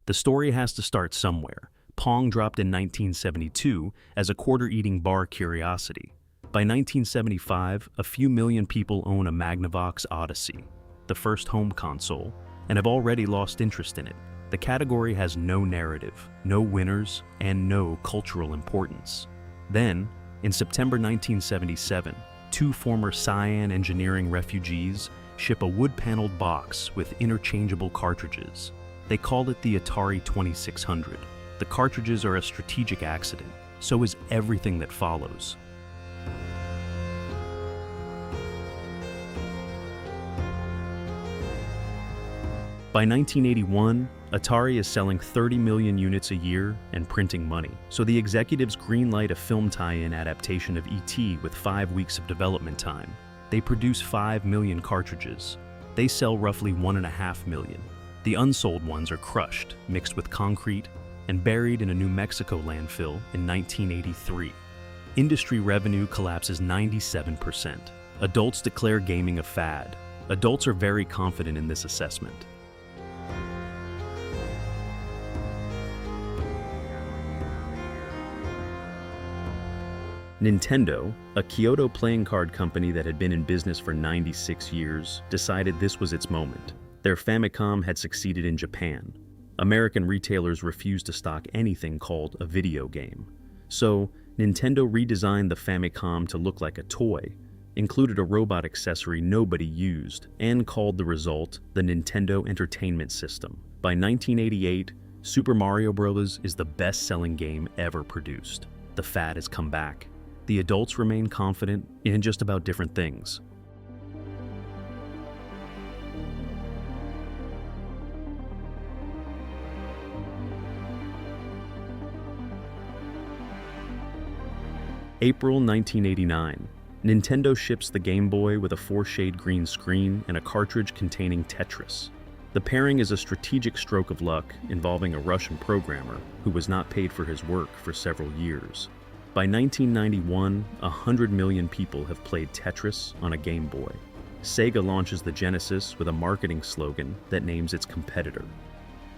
The story has to start somewhere. Pong dropped in 1972 as a quarter-eating bar curiosity. By 1975, a few million people own a Magnavox Odyssey, the first home console, and have already lost interest in it. The category has no narrative, no winners, and no cultural importance. Then, in September 1977, two former Cyan engineering refugees ship a wood-paneled box with interchangeable cartridges. They call it the Atari 2600. The cartridges are a strategic accident. So is everything that follows. By 1981, Atari is selling 30 million units a year and printing money. So the executives greenlight a film tie-in adaptation of E.T. with 5 weeks of development time. They produce 5 million cartridges. They sell roughly 1.5 million. The unsold ones are crushed, mixed with concrete, and buried in a New Mexico landfill in 1983. Industry revenue collapses 97%. Adults declare gaming a fad. Adults are very confident in this assessment. Nintendo, a Kyoto playing card company that had been in business for 96 years, decided this was its moment. Their Famicom had succeeded in Japan. American retailers refused to stock anything called a video game. So, Nintendo redesigned the Famicom to look like a toy, included a robot accessory nobody used, and called the result the Nintendo Entertainment System. By 1988, Super Mario Bros. Is the best-selling game ever produced. The fad has come back. The adults remain confident in just about different things. April 1989. Nintendo ships the Game Boy with a 4-shade green screen and a cartridge containing Tetris. The pairing is a strategic stroke of luck involving a Russian programmer who was not paid for his work for several years. By 1991, 100 million people have played Tetris on a Game Boy. Sega launches the Genesis with a marketing slogan that names its competitor.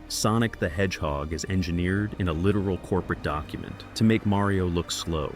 Sonic the Hedgehog is engineered in a literal corporate document to make Mario look slow.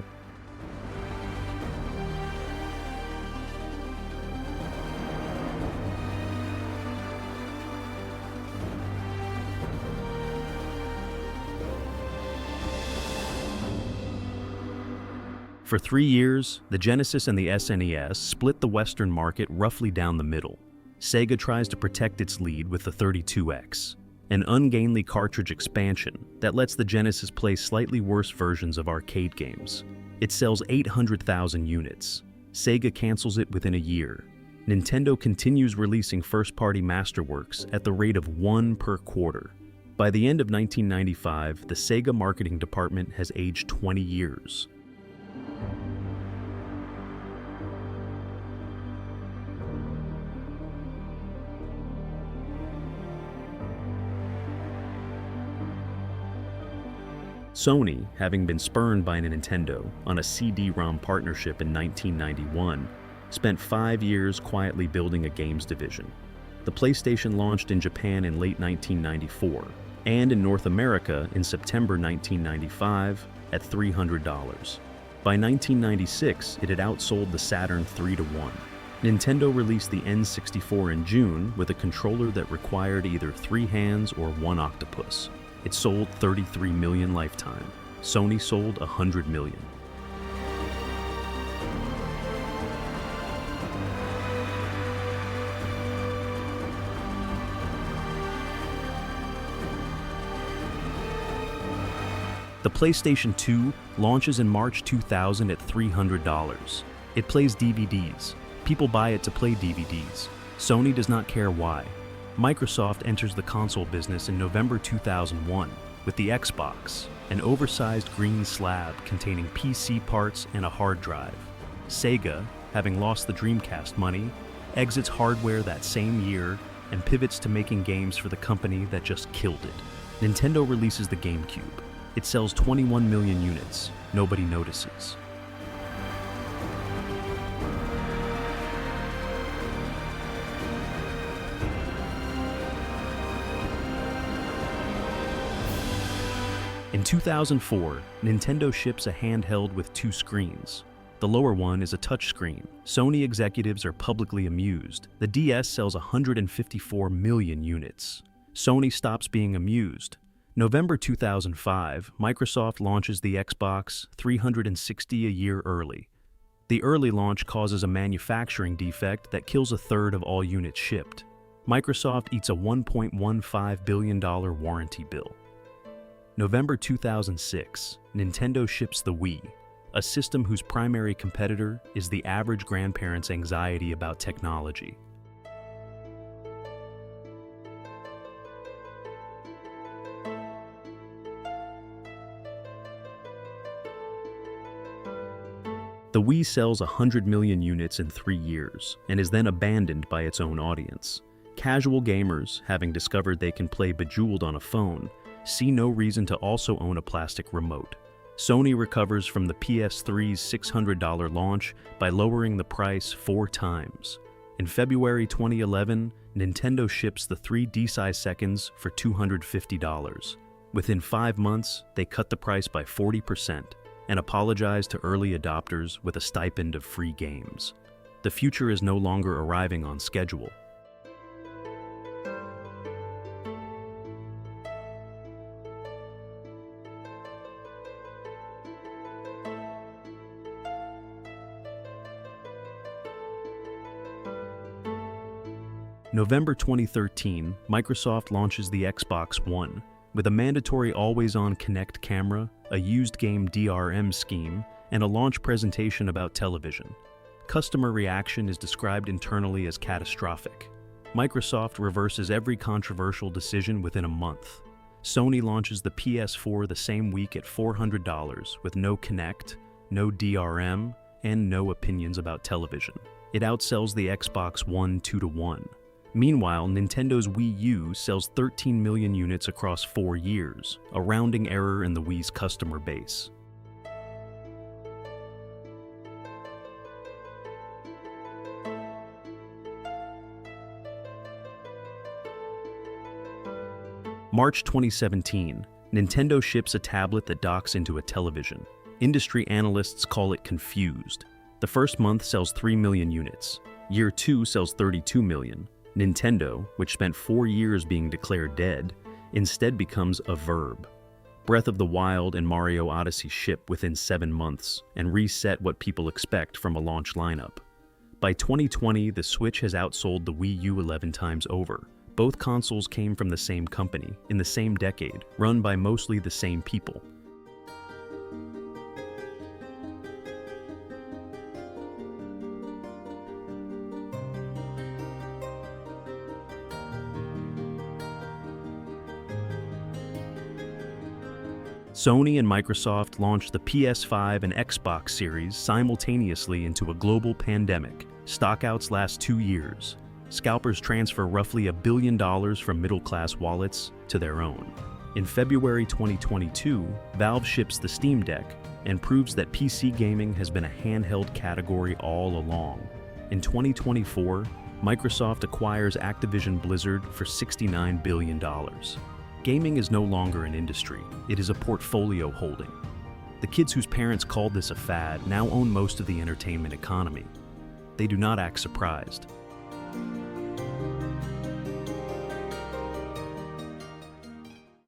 For 3 years, the Genesis and the SNES split the Western market roughly down the middle. Sega tries to protect its lead with the 32X, an ungainly cartridge expansion that lets the Genesis play slightly worse versions of arcade games. It sells 800,000 units. Sega cancels it within a year. Nintendo continues releasing first-party masterworks at the rate of 1 per quarter. By the end of 1995, the Sega marketing department has aged 20 years. Sony, having been spurned by Nintendo on a CD-ROM partnership in 1991, spent 5 years quietly building a games division. The PlayStation launched in Japan in late 1994, and in North America in September 1995 at $300. By 1996, it had outsold the Saturn 3-1. Nintendo released the N64 in June with a controller that required either 3 hands or 1 octopus. It sold 33 million lifetime. Sony sold 100 million. The PlayStation 2 launches in March 2000 at $300. It plays DVDs. People buy it to play DVDs. Sony does not care why. Microsoft enters the console business in November 2001 with the Xbox, an oversized green slab containing PC parts and a hard drive. Sega, having lost the Dreamcast money, exits hardware that same year and pivots to making games for the company that just killed it. Nintendo releases the GameCube. It sells 21 million units. Nobody notices. In 2004, Nintendo ships a handheld with two screens. The lower one is a touchscreen. Sony executives are publicly amused. The DS sells 154 million units. Sony stops being amused. November 2005, Microsoft launches the Xbox 360 a year early. The early launch causes a manufacturing defect that kills a third of all units shipped. Microsoft eats a $1.15 billion warranty bill. November 2006, Nintendo ships the Wii, a system whose primary competitor is the average grandparent's anxiety about technology. The Wii sells 100 million units in 3 years and is then abandoned by its own audience. Casual gamers, having discovered they can play Bejeweled on a phone, see no reason to also own a plastic remote. Sony recovers from the PS3's $600 launch by lowering the price 4 times. In February 2011, Nintendo ships the 3D-size seconds for $250. Within 5 months, they cut the price by 40% and apologize to early adopters with a stipend of free games. The future is no longer arriving on schedule. November 2013, Microsoft launches the Xbox One, with a mandatory always-on Kinect camera, a used game DRM scheme, and a launch presentation about television. Customer reaction is described internally as catastrophic. Microsoft reverses every controversial decision within a month. Sony launches the PS4 the same week at $400 with no Kinect, no DRM, and no opinions about television. It outsells the Xbox One 2-to-1. Meanwhile, Nintendo's Wii U sells 13 million units across 4 years, a rounding error in the Wii's customer base. March 2017, Nintendo ships a tablet that docks into a television. Industry analysts call it confused. The first month sells 3 million units. Year 2 sells 32 million. Nintendo, which spent 4 years being declared dead, instead becomes a verb. Breath of the Wild and Mario Odyssey ship within 7 months and reset what people expect from a launch lineup. By 2020, the Switch has outsold the Wii U 11 times over. Both consoles came from the same company, in the same decade, run by mostly the same people. Sony and Microsoft launched the PS5 and Xbox series simultaneously into a global pandemic. Stockouts last 2 years. Scalpers transfer roughly $1 billion from middle-class wallets to their own. In February 2022, Valve ships the Steam Deck and proves that PC gaming has been a handheld category all along. In 2024, Microsoft acquires Activision Blizzard for $69 billion. Gaming is no longer an industry, it is a portfolio holding. The kids whose parents called this a fad now own most of the entertainment economy. They do not act surprised.